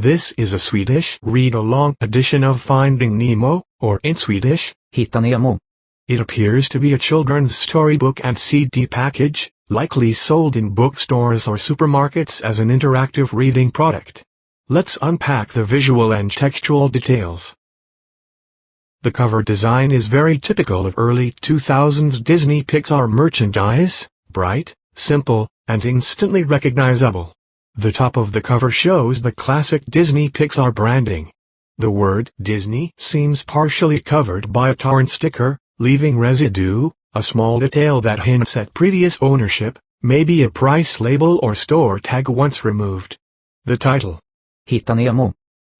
This is a Swedish read-along edition of Finding Nemo, or in Swedish, Hitta Nemo. It appears to be a children's storybook and CD package, likely sold in bookstores or supermarkets as an interactive reading product. Let's unpack the visual and textual details. The cover design is very typical of early 2000s Disney Pixar merchandise, bright, simple, and instantly recognizable. The top of the cover shows the classic Disney Pixar branding. The word Disney seems partially covered by a torn sticker, leaving residue, a small detail that hints at previous ownership, maybe a price label or store tag once removed. The title, Hitta Nemo,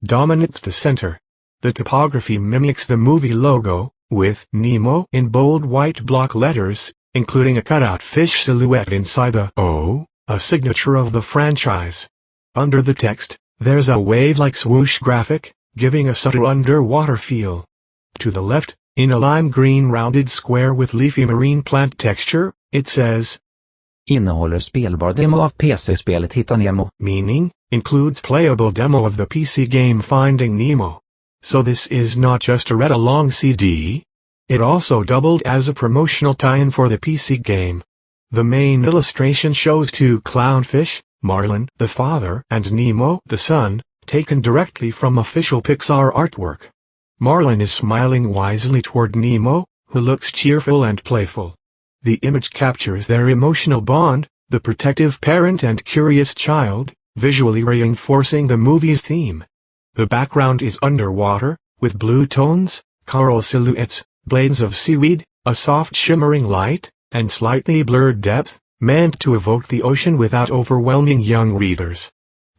dominates the center. The typography mimics the movie logo, with Nemo in bold white block letters, including a cutout fish silhouette inside the O, a signature of the franchise. Under the text, there's a wave-like swoosh graphic, giving a subtle underwater feel. To the left, in a lime green rounded square with leafy marine plant texture, it says, innehåller spelbar demo av PC-spelet Hitta Nemo, meaning, includes playable demo of the PC game Finding Nemo. So this is not just a read-along CD. It also doubled as a promotional tie-in for the PC game. The main illustration shows two clownfish, Marlin, the father, and Nemo, the son, taken directly from official Pixar artwork. Marlin is smiling wisely toward Nemo, who looks cheerful and playful. The image captures their emotional bond, the protective parent and curious child, visually reinforcing the movie's theme. The background is underwater, with blue tones, coral silhouettes, blades of seaweed, a soft shimmering light, and slightly blurred depth, meant to evoke the ocean without overwhelming young readers.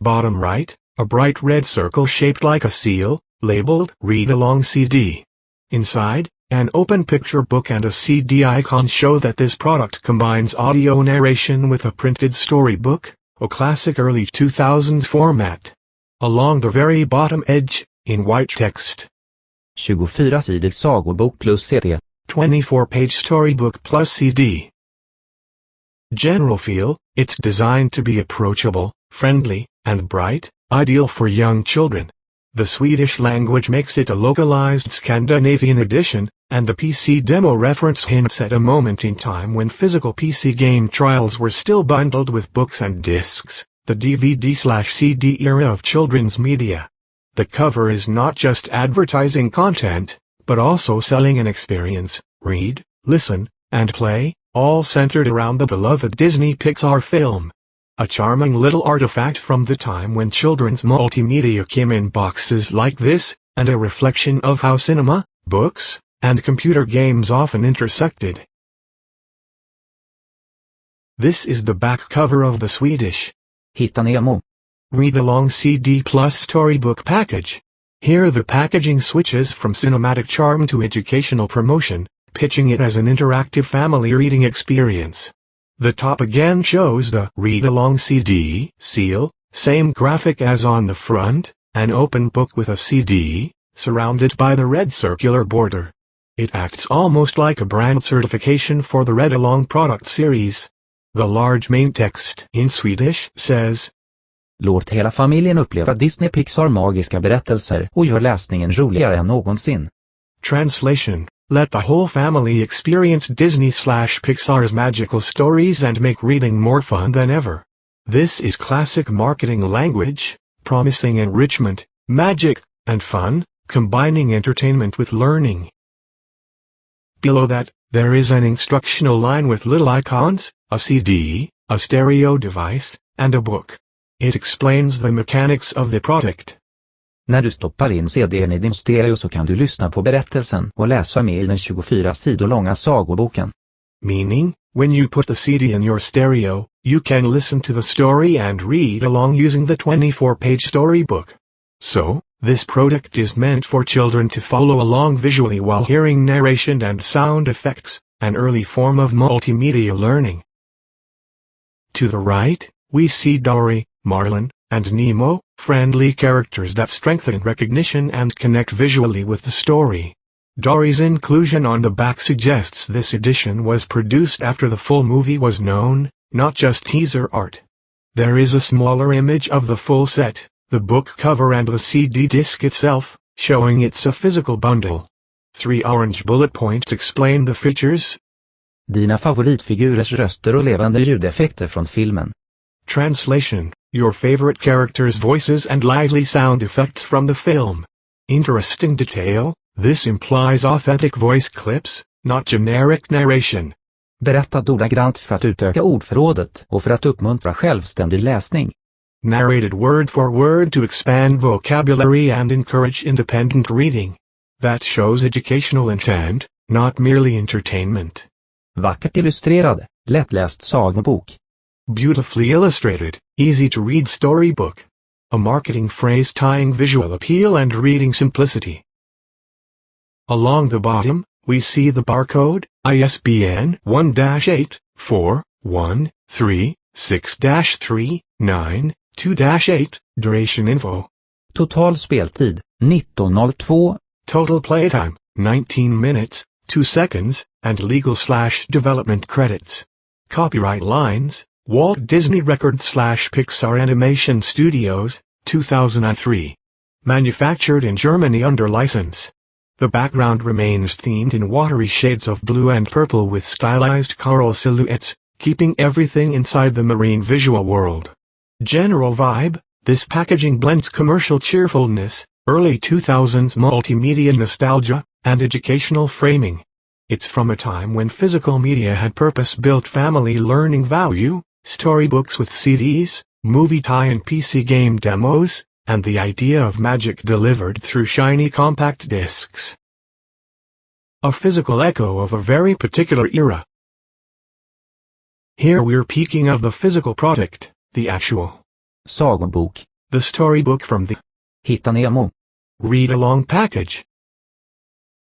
Bottom right, a bright red circle shaped like a seal, labeled Read-Along CD. Inside, an open picture book and a CD icon show that this product combines audio narration with a printed storybook, a classic early 2000s format. Along the very bottom edge, in white text, 24-sidig sagobok plus CD. 24-page storybook plus CD. General feel, it's designed to be approachable, friendly, and bright, ideal for young children. The Swedish language makes it a localized Scandinavian edition, and the PC demo reference hints at a moment in time when physical PC game trials were still bundled with books and discs, the DVD/CD era of children's media. The cover is not just advertising content, but also selling an experience, read, listen, and play, all centered around the beloved Disney Pixar film. A charming little artifact from the time when children's multimedia came in boxes like this, and a reflection of how cinema, books, and computer games often intersected. This is the back cover of the Swedish Hitta Nemo read-along CD plus storybook package. Here the packaging switches from cinematic charm to educational promotion, pitching it as an interactive family reading experience. The top again shows the read-along CD seal, same graphic as on the front, an open book with a CD, surrounded by the red circular border. It acts almost like a brand certification for the read-along product series. The large main text in Swedish says, låt hela familjen uppleva Disney Pixar magiska berättelser och gör läsningen roligare än någonsin. Translation, let the whole family experience Disney/Pixar's magical stories and make reading more fun than ever. This is classic marketing language, promising enrichment, magic, and fun, combining entertainment with learning. Below that, there is an instructional line with little icons, a CD, a stereo device, and a book. It explains the mechanics of the product. När du stoppar in CD:n i din stereo så kan du lyssna på berättelsen och läsa med i den 24 sidor långa sagoboken. Meaning, when you put the CD in your stereo, you can listen to the story and read along using the 24-page storybook. So, this product is meant for children to follow along visually while hearing narration and sound effects, an early form of multimedia learning. To the right, we see Dory, Marlin, and Nemo, friendly characters that strengthen recognition and connect visually with the story. Dory's inclusion on the back suggests this edition was produced after the full movie was known, not just teaser art. There is a smaller image of the full set, the book cover and the CD disc itself, showing it's a physical bundle. 3 orange bullet points explain the features. Dina favoritfigurers röster och levande ljudeffekter från filmen. Translation, your favorite characters' voices and lively sound effects from the film. Interesting detail, this implies authentic voice clips, not generic narration. Berättat ordagrant för att utöka ordförrådet och för att uppmuntra självständig läsning. Narrated word for word to expand vocabulary and encourage independent reading. That shows educational intent, not merely entertainment. Vackert illustrerad, lättläst sagobok. Beautifully illustrated, easy to read storybook. A marketing phrase tying visual appeal and reading simplicity. Along the bottom, we see the barcode, ISBN 1-84136-392-8, duration info. Total speltid, 19:02. Total playtime, 19 minutes, 2 seconds, and legal/development credits. Copyright lines, Walt Disney Records/Pixar Animation Studios, 2003. Manufactured in Germany under license. The background remains themed in watery shades of blue and purple with stylized coral silhouettes, keeping everything inside the marine visual world. General vibe, this packaging blends commercial cheerfulness, early 2000s multimedia nostalgia, and educational framing. It's from a time when physical media had purpose-built family learning value, storybooks with CDs, movie tie-in PC game demos, and the idea of magic delivered through shiny compact discs. A physical echo of a very particular era. Here we're peeking of the physical product, the actual Sagobok. the storybook from the Hitta Nemo. read-along package.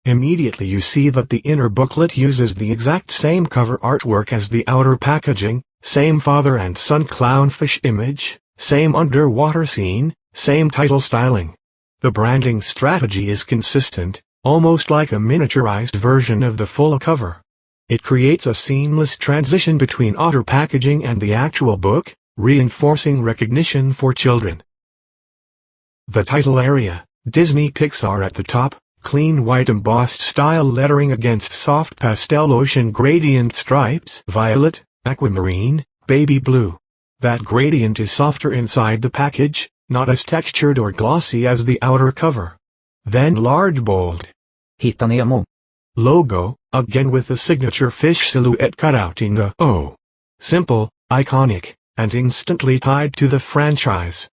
Immediately you see that the inner booklet uses the exact same cover artwork as the outer packaging, same father and son clownfish image, same underwater scene, same title styling. The branding strategy is consistent, almost like a miniaturized version of the full cover. It creates a seamless transition between outer packaging and the actual book, reinforcing recognition for children. The title area, Disney Pixar at the top, clean white embossed style lettering against soft pastel ocean gradient stripes, violet, aquamarine, baby blue. That gradient is softer inside the package, not as textured or glossy as the outer cover. Then large bold Hitta Nemo. logo, again with the signature fish silhouette cut out in the O. Simple, iconic, and instantly tied to the franchise.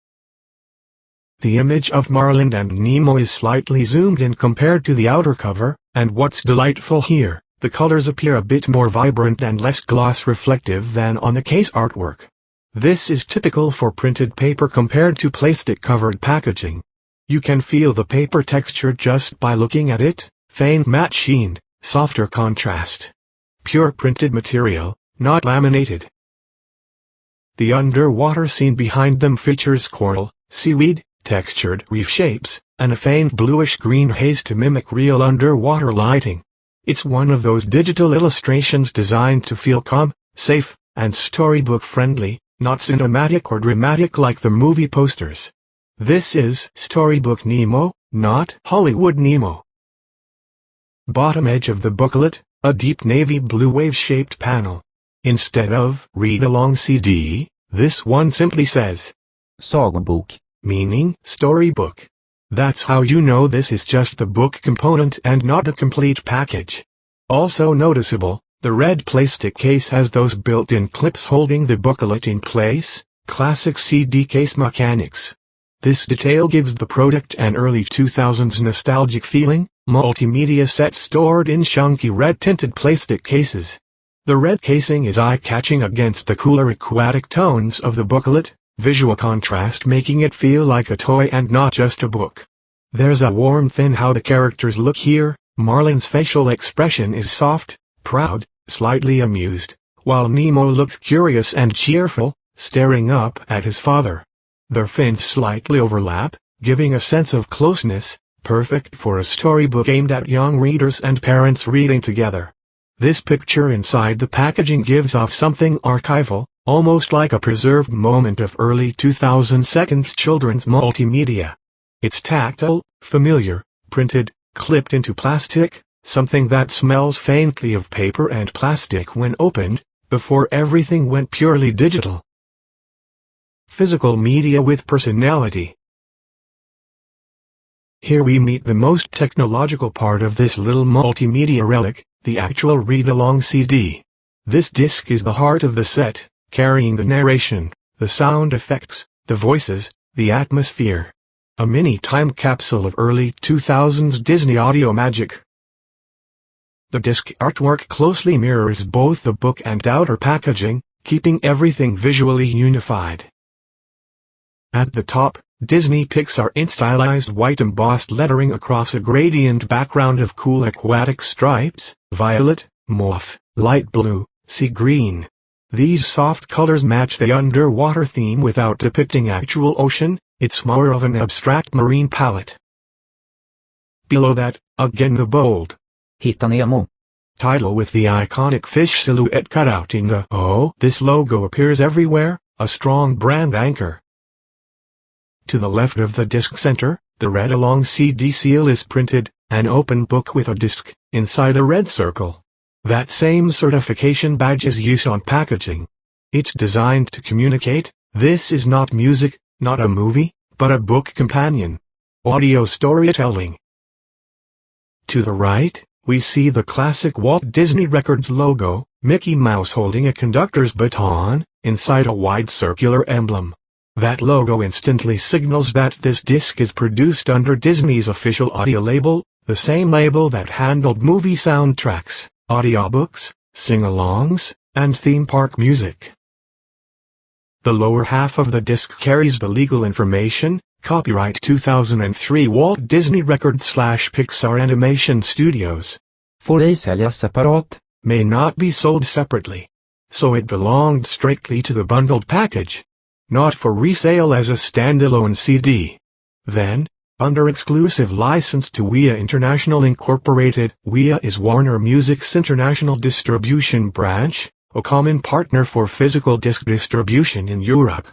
The image of Marlin and Nemo is slightly zoomed in compared to the outer cover, and what's delightful here, the colors appear a bit more vibrant and less gloss reflective than on the case artwork. This is typical for printed paper compared to plastic-covered packaging. You can feel the paper texture just by looking at it, faint matte sheen, softer contrast. Pure printed material, not laminated. The underwater scene behind them features coral, seaweed, textured reef shapes, and a faint bluish-green haze to mimic real underwater lighting. It's one of those digital illustrations designed to feel calm, safe, and storybook-friendly, not cinematic or dramatic like the movie posters. This is Storybook Nemo, not Hollywood Nemo. Bottom edge of the booklet, a deep navy blue wave-shaped panel. Instead of read-along CD, this one simply says Sagobok. meaning storybook. That's how you know this is just the book component and not a complete package. Also noticeable, the red plastic case has those built-in clips holding the booklet in place, classic CD case mechanics. This detail gives the product an early 2000s nostalgic feeling, multimedia set stored in chunky red-tinted plastic cases. The red casing is eye-catching against the cooler aquatic tones of the booklet, visual contrast making it feel like a toy and not just a book. There's a warmth in how the characters look here. Marlin's facial expression is soft, proud, slightly amused, while Nemo looks curious and cheerful, staring up at his father. Their fins slightly overlap, giving a sense of closeness, perfect for a storybook aimed at young readers and parents reading together. This picture inside the packaging gives off something archival, almost like a preserved moment of early 2000s children's multimedia. It's tactile, familiar, printed, clipped into plastic, something that smells faintly of paper and plastic when opened, before everything went purely digital. Physical media with personality. Here we meet the most technological part of this little multimedia relic, the actual read-along CD. This disc is the heart of the set, carrying the narration, the sound effects, the voices, the atmosphere. A mini time capsule of early 2000s Disney audio magic. The disc artwork closely mirrors both the book and outer packaging, keeping everything visually unified. At the top, Disney Pixar in stylized white embossed lettering across a gradient background of cool aquatic stripes, violet, mauve, light blue, sea green. These soft colors match the underwater theme without depicting actual ocean, it's more of an abstract marine palette. Below that, again the bold Hitta Nemo title with the iconic fish silhouette cut out in the O. This logo appears everywhere, a strong brand anchor. To the left of the disc center, the read-along CD seal is printed, an open book with a disc, inside a red circle. That same certification badge is used on packaging. It's designed to communicate, this is not music, not a movie, but a book companion. Audio storytelling. To the right, we see the classic Walt Disney Records logo, Mickey Mouse holding a conductor's baton, inside a wide circular emblem. That logo instantly signals that this disc is produced under Disney's official audio label, the same label that handled movie soundtracks, audiobooks, sing-alongs, and theme park music. The lower half of the disc carries the legal information, copyright 2003 Walt Disney Records/Pixar Animation Studios. Får ej säljas separat. May not be sold separately. So it belonged strictly to the bundled package. Not for resale as a standalone CD. Then, under exclusive license to WEA International Incorporated, WEA is Warner Music's international distribution branch, a common partner for physical disc distribution in Europe.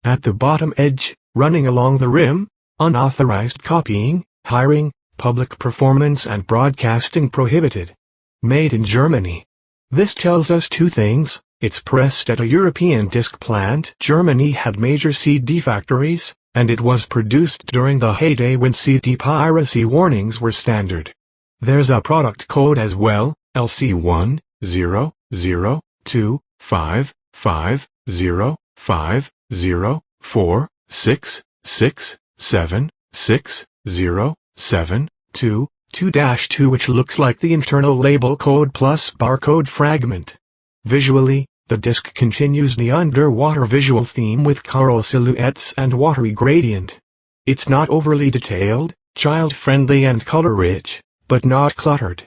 At the bottom edge, running along the rim, unauthorized copying, hiring, public performance and broadcasting prohibited. Made in Germany. This tells us two things. It's pressed at a European disc plant. Germany had major CD factories, and it was produced during the heyday when CD piracy warnings were standard. There's a product code as well, LC10025504667607222-2, which looks like the internal label code plus barcode fragment. Visually, the disc continues the underwater visual theme with coral silhouettes and watery gradient. It's not overly detailed, child-friendly and color-rich, but not cluttered.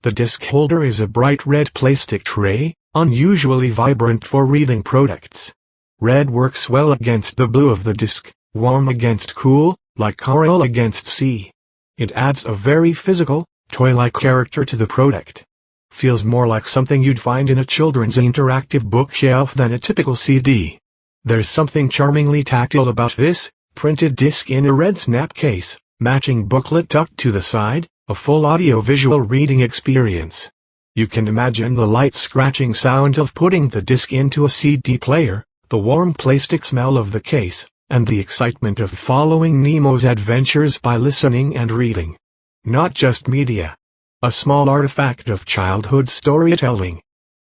The disc holder is a bright red plastic tray, unusually vibrant for reading products. Red works well against the blue of the disc, warm against cool, like coral against sea. It adds a very physical, toy-like character to the product. Feels more like something you'd find in a children's interactive bookshelf than a typical CD. There's something charmingly tactile about this, printed disc in a red snap case, matching booklet tucked to the side, a full audio-visual reading experience. You can imagine the light scratching sound of putting the disc into a CD player, the warm plastic smell of the case, and the excitement of following Nemo's adventures by listening and reading. Not just media. A small artifact of childhood storytelling.